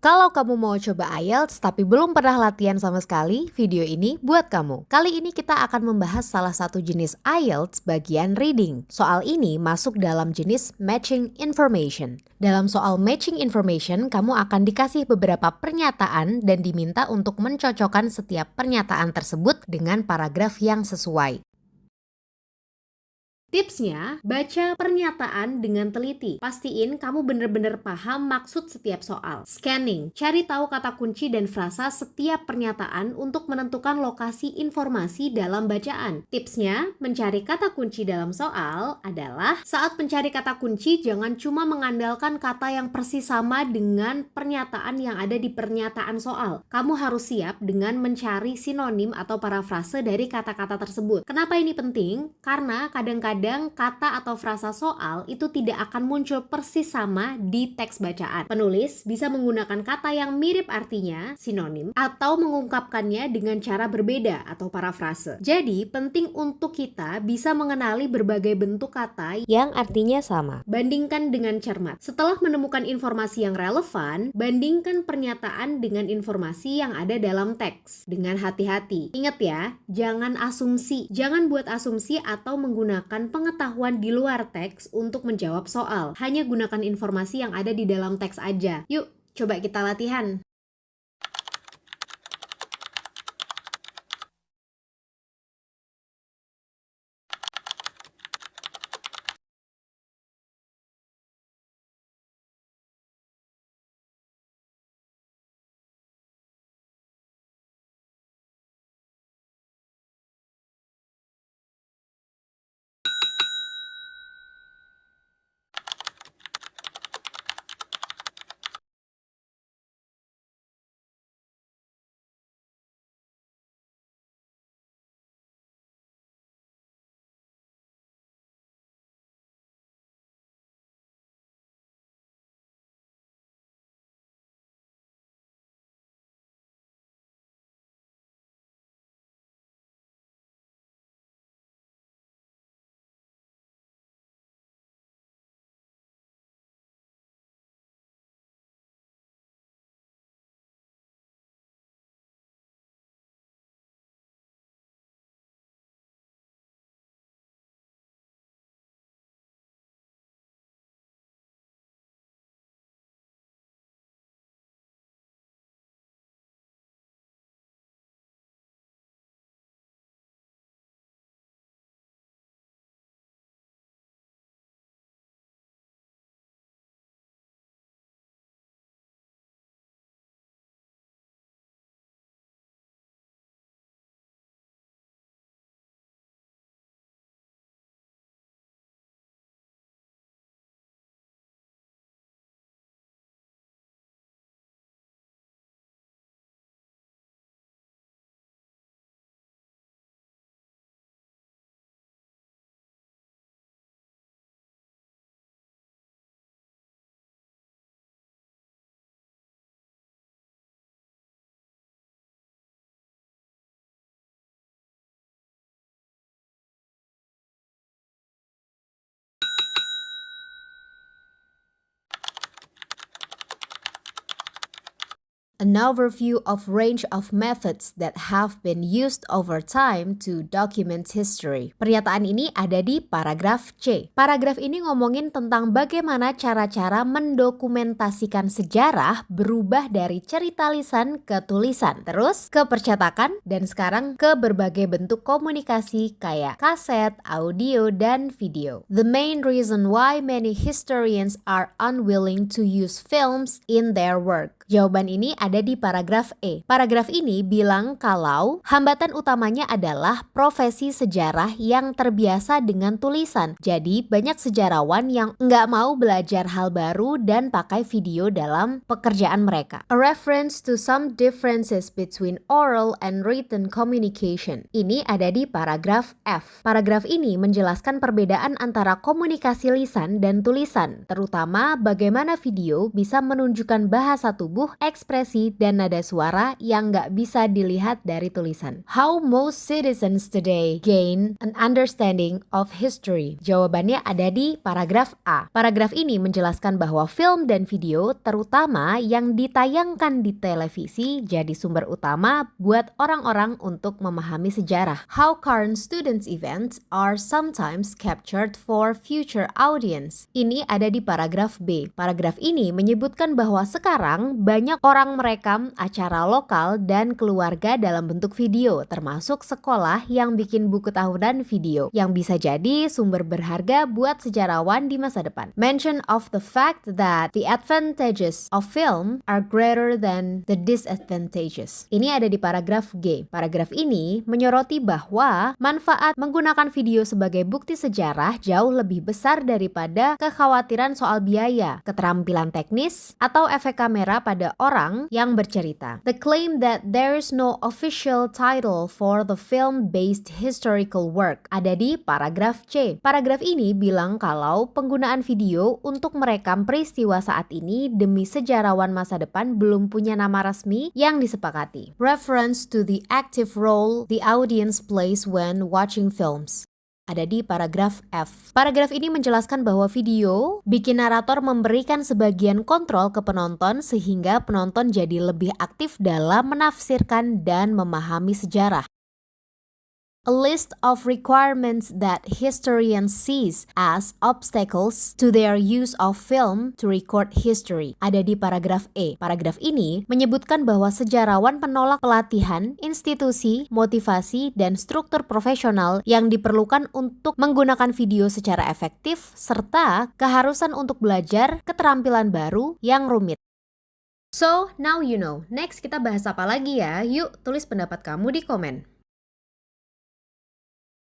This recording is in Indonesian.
Kalau kamu mau coba IELTS tapi belum pernah latihan sama sekali, video ini buat kamu. Kali ini kita akan membahas salah satu jenis IELTS bagian reading. Soal ini masuk dalam jenis matching information. Dalam soal matching information, kamu akan dikasih beberapa pernyataan dan diminta untuk mencocokkan setiap pernyataan tersebut dengan paragraf yang sesuai. Tipsnya, baca pernyataan dengan teliti. Pastiin kamu benar-benar paham maksud setiap soal. Scanning, cari tahu kata kunci dan frasa setiap pernyataan untuk menentukan lokasi informasi dalam bacaan. Tipsnya, mencari kata kunci dalam soal adalah saat mencari kata kunci jangan cuma mengandalkan kata yang persis sama dengan pernyataan yang ada di pernyataan soal. Kamu harus siap dengan mencari sinonim atau parafrase dari kata-kata tersebut. Kenapa ini penting? Karena kadang-kadang kata atau frasa soal itu tidak akan muncul persis sama di teks bacaan. Penulis bisa menggunakan kata yang mirip artinya, sinonim, atau mengungkapkannya dengan cara berbeda atau parafrase. Jadi, penting untuk kita bisa mengenali berbagai bentuk kata yang artinya sama. Bandingkan dengan cermat. Setelah menemukan informasi yang relevan, bandingkan pernyataan dengan informasi yang ada dalam teks. Dengan hati-hati. Ingat ya, jangan asumsi. Jangan buat asumsi atau menggunakan pengetahuan di luar teks untuk menjawab soal. Hanya gunakan informasi yang ada di dalam teks aja. Yuk, coba kita latihan. An overview of range of methods that have been used over time to document history. Pernyataan ini ada di paragraf C. Paragraf ini ngomongin tentang bagaimana cara-cara mendokumentasikan sejarah berubah dari cerita lisan ke tulisan, terus ke percetakan, dan sekarang ke berbagai bentuk komunikasi kayak kaset, audio, dan video. The main reason why many historians are unwilling to use films in their work. Jawaban ini ada di paragraf E. Paragraf ini bilang kalau hambatan utamanya adalah profesi sejarah yang terbiasa dengan tulisan. Jadi banyak sejarawan yang nggak mau belajar hal baru dan pakai video dalam pekerjaan mereka. A reference to some differences between oral and written communication. Ini ada di paragraf F. Paragraf ini menjelaskan perbedaan antara komunikasi lisan dan tulisan, terutama bagaimana video bisa menunjukkan bahasa tubuh tubuh, ekspresi, dan nada suara yang nggak bisa dilihat dari tulisan. How most citizens today gain an understanding of history? Jawabannya ada di paragraf A. Paragraf ini menjelaskan bahwa film dan video, terutama yang ditayangkan di televisi, jadi sumber utama buat orang-orang untuk memahami sejarah. How current students' events are sometimes captured for future audience. Ini ada di paragraf B. Paragraf ini menyebutkan bahwa sekarang banyak orang merekam acara lokal dan keluarga dalam bentuk video, termasuk sekolah yang bikin buku tahunan video, yang bisa jadi sumber berharga buat sejarawan di masa depan. Mention of the fact that the advantages of film are greater than the disadvantages. Ini ada di paragraf G. Paragraf ini menyoroti bahwa manfaat menggunakan video sebagai bukti sejarah jauh lebih besar daripada kekhawatiran soal biaya, keterampilan teknis, atau efek kamera pada orang yang bercerita. The claim that there is no official title for the film-based historical work ada di paragraf C. Paragraf ini bilang kalau penggunaan video untuk merekam peristiwa saat ini demi sejarawan masa depan belum punya nama resmi yang disepakati. Reference to the active role the audience plays when watching films ada di paragraf F. Paragraf ini menjelaskan bahwa video bikin narator memberikan sebagian kontrol ke penonton sehingga penonton jadi lebih aktif dalam menafsirkan dan memahami sejarah. A list of requirements that historians sees as obstacles to their use of film to record history ada di paragraf E. Paragraf ini menyebutkan bahwa sejarawan menolak pelatihan, institusi, motivasi, dan struktur profesional yang diperlukan untuk menggunakan video secara efektif, serta keharusan untuk belajar keterampilan baru yang rumit. So, now you know. Next kita bahas apa lagi ya? Yuk, tulis pendapat kamu di komen.